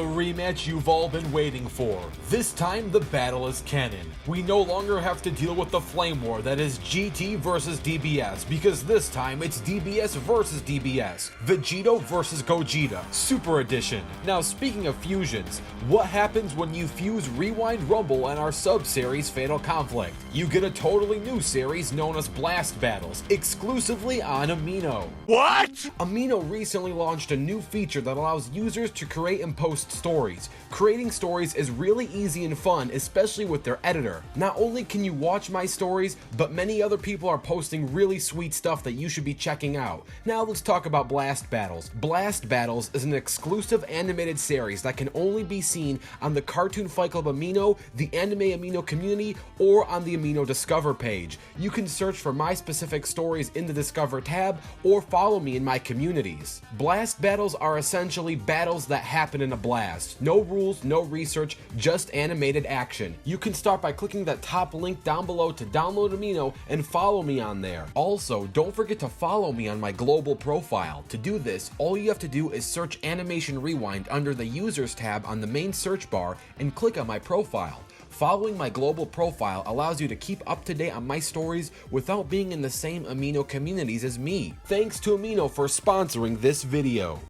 rematch you've all been waiting for. This time the battle is canon. We no longer have to deal with the flame war that is GT versus DBS, because this time it's DBS versus DBS. Vegito versus Gogeta, Super Edition. Now speaking of fusions, what happens when you fuse Rewind Rumble and our sub-series Fatal Conflict? You get a totally new series known as Blast Battles, exclusively on Amino. What? Amino recently launched a new feature that allows users to create and post stories. Creating stories is really easy and fun, especially with their editor. Not only can you watch my stories, but many other people are posting really sweet stuff that you should be checking out. Now let's talk about Blast Battles. Blast Battles is an exclusive animated series that can only be seen on the Cartoon Fight Club Amino, the Anime Amino community, or on the Amino Discover page. You can search for my specific stories in the Discover tab, or follow me in my communities. Blast Battles are essentially battles that happen in a blast. No rules, no research, just animated action. You can start by clicking that top link down below to download Amino and follow me on there. Also, don't forget to follow me on my global profile. To do this, all you have to do is search Animation Rewind under the Users tab on the main search bar and click on my profile. Following my global profile allows you to keep up to date on my stories without being in the same Amino communities as me. Thanks to Amino for sponsoring this video.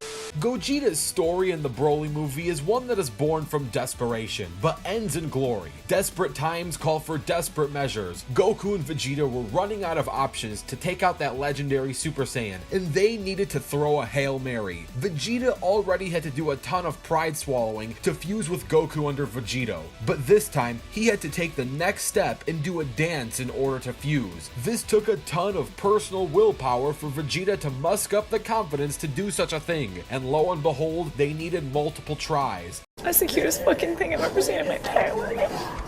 Gogeta's story in the Broly movie is one that is born from desperation, but ends in glory. Desperate times call for desperate measures. Goku and Vegeta were running out of options to take out that legendary Super Saiyan, and they needed to throw a Hail Mary. Vegeta already had to do a ton of pride swallowing to fuse with Goku under Vegito, but this time he had to take the next step and do a dance in order to fuse. This took a ton of personal willpower for Vegeta to muster up the confidence to do such a thing, and lo and behold, they needed multiple tries. That's the cutest fucking thing I've ever seen in my entire life.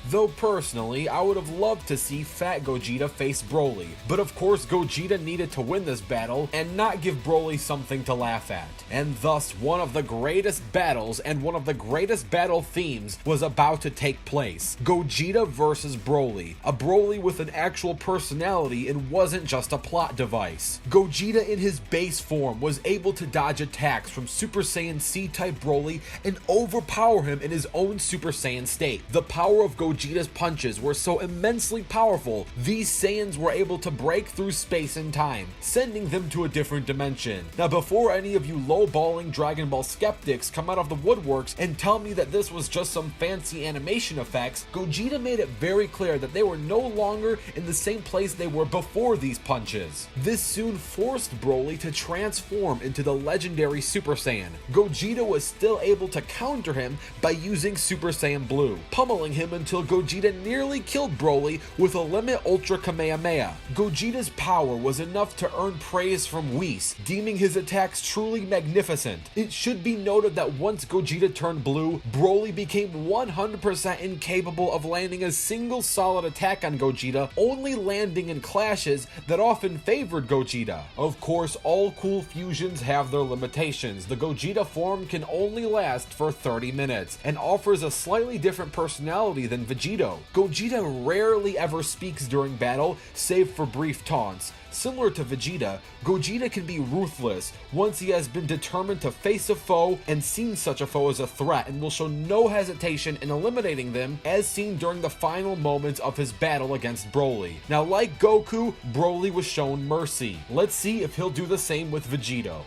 Though personally, I would have loved to see Fat Gogeta face Broly, but of course Gogeta needed to win this battle and not give Broly something to laugh at. And thus, one of the greatest battles and one of the greatest battle themes was about to take place. Gogeta versus Broly. A Broly with an actual personality and wasn't just a plot device. Gogeta in his base form was able to dodge attacks from Super Saiyan C-type Broly and overpower him in his own Super Saiyan state. The power of Gogeta's punches were so immensely powerful, these Saiyans were able to break through space and time, sending them to a different dimension. Now before any of you low-balling Dragon Ball skeptics come out of the woodworks and tell me that this was just some fancy animation effects, Gogeta made it very clear that they were no longer in the same place they were before these punches. This soon forced Broly to transform into the legendary Super Saiyan. Gogeta was still able to counter him by using Super Saiyan Blue, pummeling him until Gogeta nearly killed Broly with a Limit Ultra Kamehameha. Gogeta's power was enough to earn praise from Whis, deeming his attacks truly magnificent. It should be noted that once Gogeta turned blue, Broly became 100% incapable of landing a single solid attack on Gogeta, only landing in clashes that often favored Gogeta. Of course, all cool fusions have their limitations. The Gogeta form can only last for 30 minutes, and offers a slightly different personality than Vegito. Gogeta rarely ever speaks during battle, save for brief taunts. Similar to Vegeta, Gogeta can be ruthless once he has been determined to face a foe and seen such a foe as a threat, and will show no hesitation in eliminating them, as seen during the final moments of his battle against Broly. Now like Goku, Broly was shown mercy. Let's see if he'll do the same with Vegito.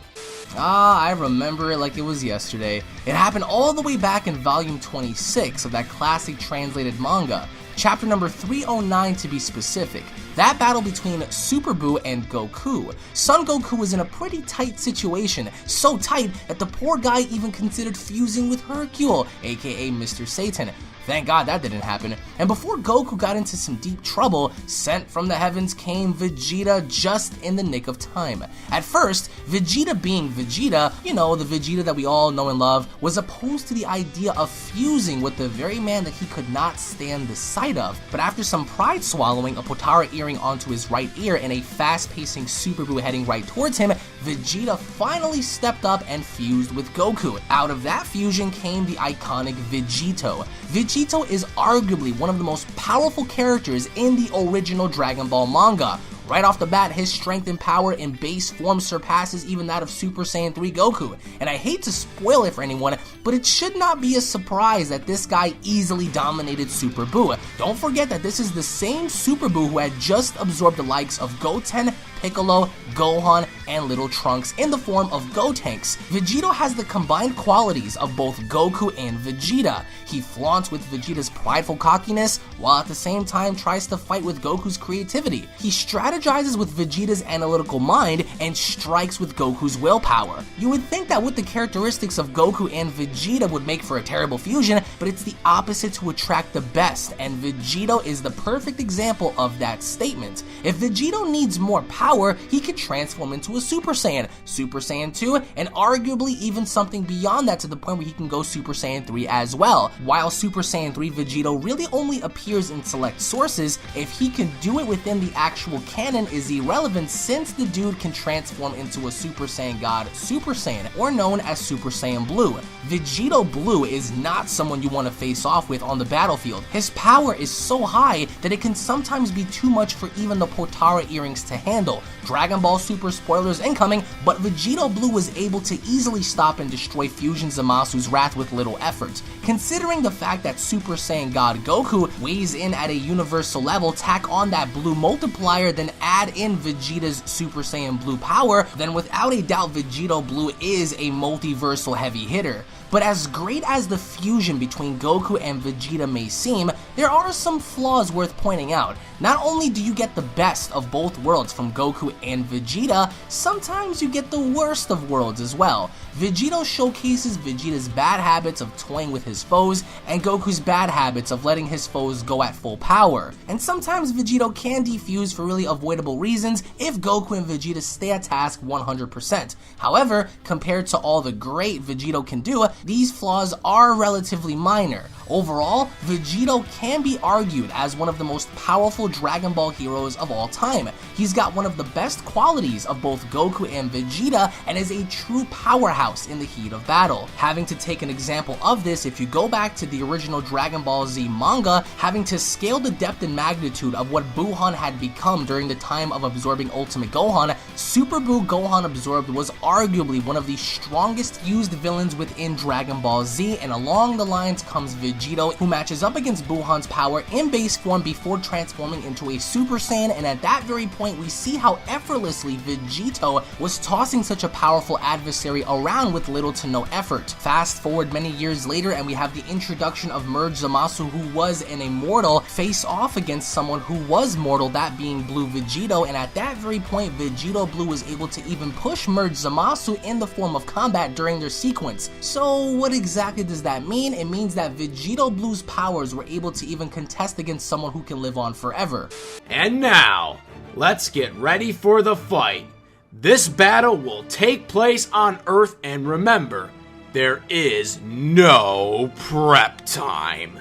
I remember it like it was yesterday. It happened all the way back in volume 26 of that classic translated manga, chapter number 309 to be specific. That battle between Super Buu and Goku. Son Goku was in a pretty tight situation, so tight that the poor guy even considered fusing with Hercule, aka Mr. Satan. Thank God that didn't happen. And before Goku got into some deep trouble, sent from the heavens came Vegeta just in the nick of time. At first, Vegeta being Vegeta, you know, the Vegeta that we all know and love, was opposed to the idea of fusing with the very man that he could not stand the sight of. But after some pride swallowing, a Potara earring onto his right ear, and a fast-pacing Super Buu heading right towards him, Vegeta finally stepped up and fused with Goku. Out of that fusion came the iconic Vegito. Vegito is arguably one of the most powerful characters in the original Dragon Ball manga. Right off the bat, his strength and power in base form surpasses even that of Super Saiyan 3 Goku. And I hate to spoil it for anyone, but it should not be a surprise that this guy easily dominated Super Buu. Don't forget that this is the same Super Buu who had just absorbed the likes of Goten, Piccolo, Gohan, and Little Trunks in the form of Gotenks. Vegito has the combined qualities of both Goku and Vegeta. He flaunts with Vegeta's prideful cockiness, while at the same time tries to fight with Goku's creativity. He strategizes with Vegeta's analytical mind and strikes with Goku's willpower. You would think that with the characteristics of Goku and Vegeta would make for a terrible fusion, but it's the opposite to attract the best, and Vegito is the perfect example of that statement. If Vegito needs more power, he could transform into a Super Saiyan, Super Saiyan 2, and arguably even something beyond that to the point where he can go Super Saiyan 3 as well. While Super Saiyan 3 Vegito really only appears in select sources, if he can do it within the actual canon is irrelevant since the dude can transform into a Super Saiyan God, Super Saiyan, or known as Super Saiyan Blue. Vegito Blue is not someone you want to face off with on the battlefield. His power is so high that it can sometimes be too much for even the Potara earrings to handle. Dragon Ball Super spoilers incoming, but Vegito Blue was able to easily stop and destroy Fusion Zamasu's wrath with little effort. Considering the fact that Super Saiyan God Goku weighs in at a universal level, tack on that blue multiplier, then add in Vegeta's Super Saiyan Blue power, then without a doubt Vegito Blue is a multiversal heavy hitter. But as great as the fusion between Goku and Vegeta may seem, there are some flaws worth pointing out. Not only do you get the best of both worlds from Goku and Vegeta, sometimes you get the worst of worlds as well. Vegito showcases Vegeta's bad habits of toying with his foes, and Goku's bad habits of letting his foes go at full power. And sometimes Vegito can defuse for really avoidable reasons if Goku and Vegeta stay at task 100%. However, compared to all the great Vegito can do, these flaws are relatively minor. Overall, Vegito can be argued as one of the most powerful Dragon Ball heroes of all time. He's got one of the best qualities of both Goku and Vegeta and is a true powerhouse in the heat of battle. Having to take an example of this, if you go back to the original Dragon Ball Z manga, having to scale the depth and magnitude of what Buhan had become during the time of absorbing Ultimate Gohan, Super Buu Gohan Absorbed was arguably one of the strongest fused villains within Dragon Ball Z, and along the lines comes Vegito, who matches up against Buhan's power in base form before transforming into a Super Saiyan, and at that very point we see how effortlessly Vegito was tossing such a powerful adversary around with little to no effort. Fast forward many years later and we have the introduction of Merge Zamasu, who was an immortal, face off against someone who was mortal, that being Blue Vegito, and at that very point Vegito Blue was able to even push Merge Zamasu in the form of combat during their sequence. So what exactly does that mean? It means that Vegito Blue's powers were able to even contest against someone who can live on forever. And now, let's get ready for the fight. This battle will take place on Earth, and remember, there is no prep time.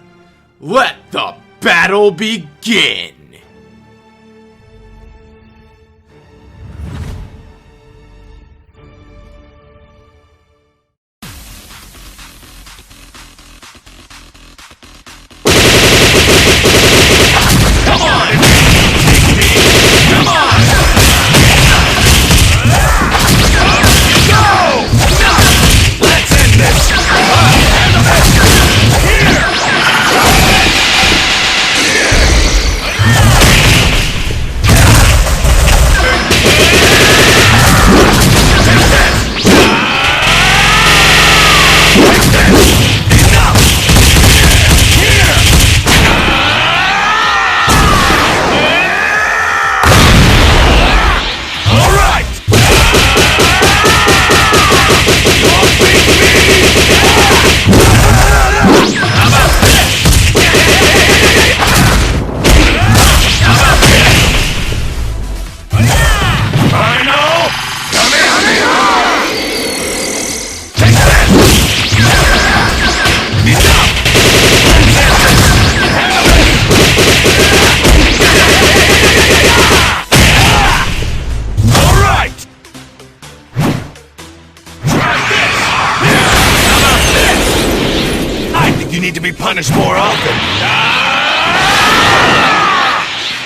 Let the battle begin! Punished more often.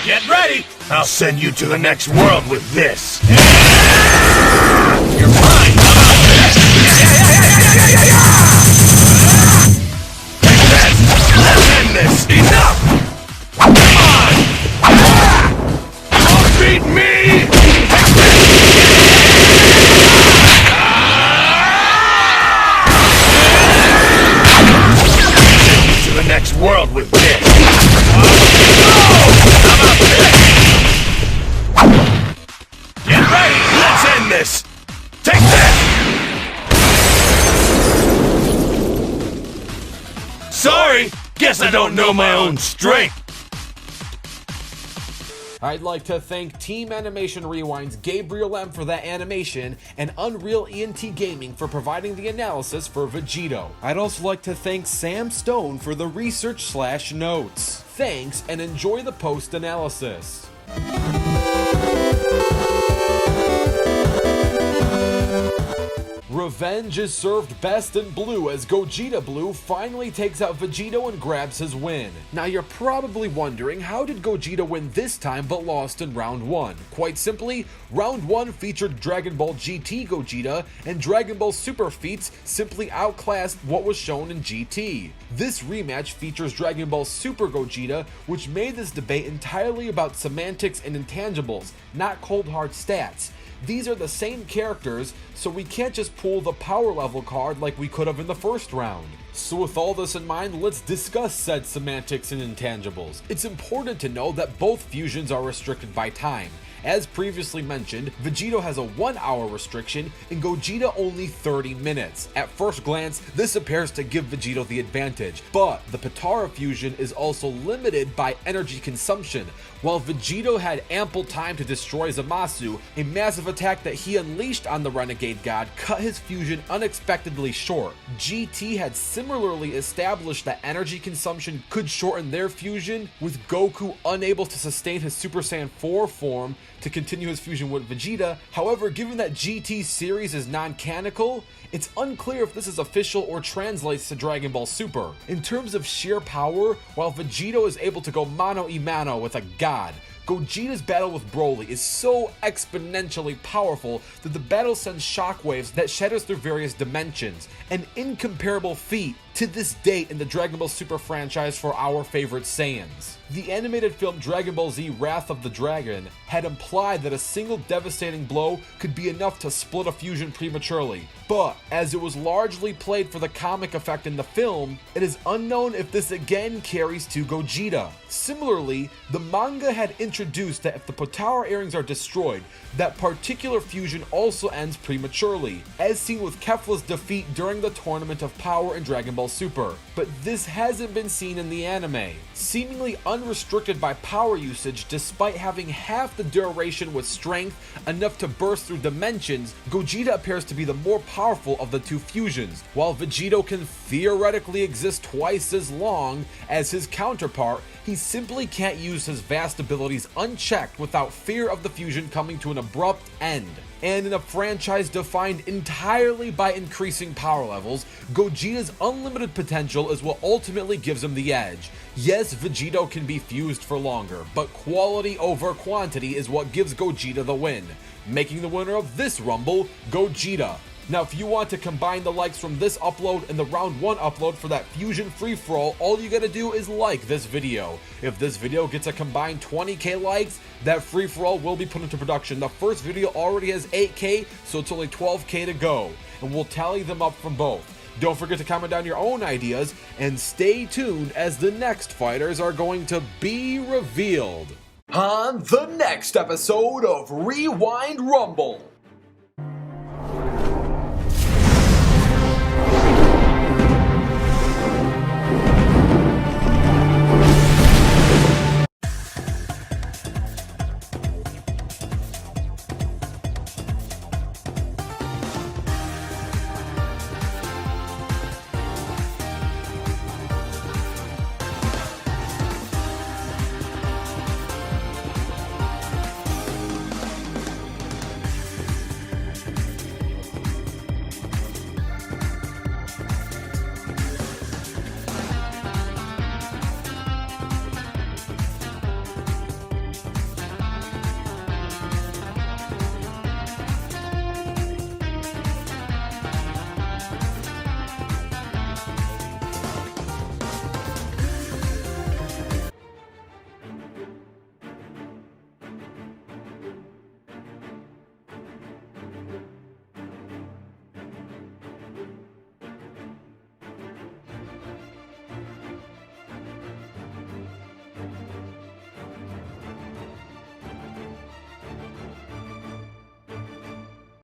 Get ready! I'll send you to the next world with this. You're mine! Let's end this! Enough! Come on! Don't beat me! To the next world with this! Get ready! Let's end this! Take that! Sorry! Guess I don't know my own strength! I'd like to thank Team Animation Rewind's Gabriel M for that animation and UnrealEntGaming for providing the analysis for Vegito. I'd also like to thank Sam Stone for the research/notes. Thanks and enjoy the post-analysis. Revenge is served best in blue as Gogeta Blue finally takes out Vegito and grabs his win. Now you're probably wondering, how did Gogeta win this time but lost in round 1? Quite simply, round 1 featured Dragon Ball GT Gogeta, and Dragon Ball Super feats simply outclassed what was shown in GT. This rematch features Dragon Ball Super Gogeta, which made this debate entirely about semantics and intangibles, not cold hard stats. These are the same characters, so we can't just pull the power level card like we could have in the first round. So with all this in mind, let's discuss said semantics and intangibles. It's important to know that both fusions are restricted by time. As previously mentioned, Vegito has a 1 hour restriction and Gogeta only 30 minutes. At first glance, this appears to give Vegito the advantage, but the Potara fusion is also limited by energy consumption. While Vegito had ample time to destroy Zamasu, a massive attack that he unleashed on the Renegade God cut his fusion unexpectedly short. GT had similarly established that energy consumption could shorten their fusion, with Goku unable to sustain his Super Saiyan 4 form to continue his fusion with Vegeta. However, given that GT's series is non-canonical, it's unclear if this is official or translates to Dragon Ball Super. In terms of sheer power, while Vegito is able to go mano-a-mano with a god, Gogeta's battle with Broly is so exponentially powerful that the battle sends shockwaves that shatters through various dimensions, an incomparable feat to this date in the Dragon Ball Super franchise for our favorite Saiyans. The animated film Dragon Ball Z Wrath of the Dragon had implied that a single devastating blow could be enough to split a fusion prematurely, but as it was largely played for the comic effect in the film, it is unknown if this again carries to Gogeta. Similarly, the manga had introduced that if the Potara earrings are destroyed, that particular fusion also ends prematurely, as seen with Kefla's defeat during the Tournament of Power in Dragon Ball Super. But this hasn't been seen in the anime. Seemingly unrestricted by power usage despite having half the duration with strength enough to burst through dimensions, Gogeta appears to be the more powerful of the two fusions, while Vegito can theoretically exist twice as long as his counterpart. He simply can't use his vast abilities unchecked without fear of the fusion coming to an abrupt end. And in a franchise defined entirely by increasing power levels, Gogeta's unlimited potential is what ultimately gives him the edge. Yes, Vegito can be fused for longer, but quality over quantity is what gives Gogeta the win, making the winner of this Rumble, Gogeta. Now, if you want to combine the likes from this upload and the round 1 upload for that fusion free-for-all, all you gotta do is like this video. If this video gets a combined 20k likes, that free-for-all will be put into production. The first video already has 8k, so it's only 12k to go, and we'll tally them up from both. Don't forget to comment down your own ideas, and stay tuned as the next fighters are going to be revealed on the next episode of Rewind Rumble.